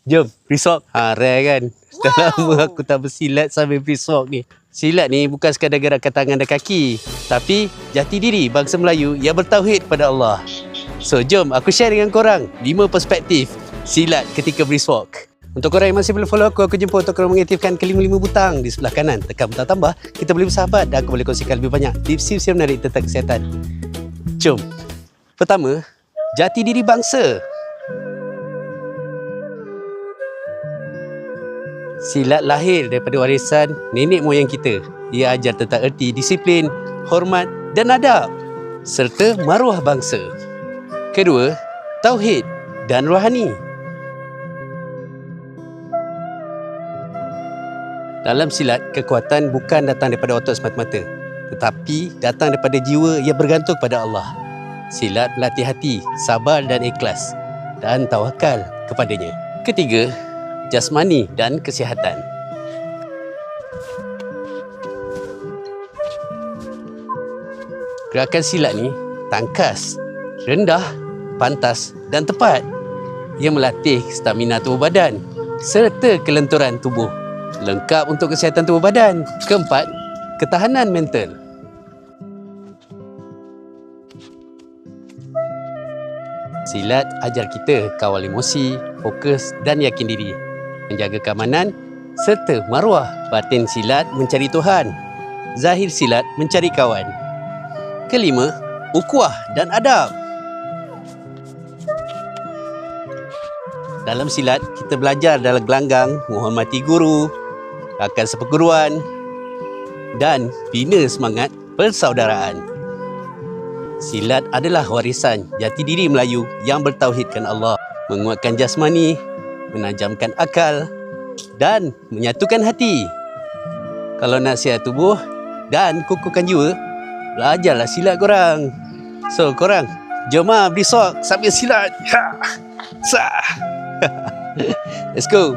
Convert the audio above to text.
Jom, Prisok. Rare kan? Dah lama aku tak bersilat sambil Prisok ni. Silat ni bukan sekadar gerakkan tangan dan kaki, tapi jati diri bangsa Melayu yang bertauhid pada Allah. So, jom aku share dengan korang 5 perspektif silat ketika brisk walk. Untuk korang yang masih belum follow aku jemput untuk korang mengaktifkan kelima-lima butang di sebelah kanan. Tekan butang tambah, kita boleh bersahabat dan aku boleh kongsikan lebih banyak tips-tips yang menarik tentang kesihatan. Jom. Pertama, jati diri bangsa. Silat lahir daripada warisan nenek moyang kita. Ia ajar tentang erti disiplin, hormat dan adab serta maruah bangsa. Kedua, tauhid dan rohani. Dalam silat, kekuatan bukan datang daripada otot semata-mata, tetapi datang daripada jiwa yang bergantung pada Allah. Silat melatih hati, sabar dan ikhlas dan tawakal kepadanya. Ketiga, jasmani dan kesihatan. Gerakan silat ni tangkas, rendah, pantas dan tepat. Ia melatih stamina tubuh badan serta kelenturan tubuh. Lengkap untuk kesihatan tubuh badan. Keempat, ketahanan mental. Silat ajar kita kawal emosi, fokus dan yakin diri, menjaga keamanan serta maruah. Batin silat mencari Tuhan, zahir silat mencari kawan. Kelima, ukhuwah dan adab. Dalam silat, kita belajar dalam gelanggang menghormati guru, rakan seperguruan dan bina semangat persaudaraan. Silat adalah warisan jati diri Melayu yang bertauhidkan Allah, menguatkan jasmani, menajamkan akal dan menyatukan hati. Kalau nak sihat tubuh dan kukuhkan jiwa, belajarlah silat korang. So korang, jom brisk walk sambil silat. Let's go.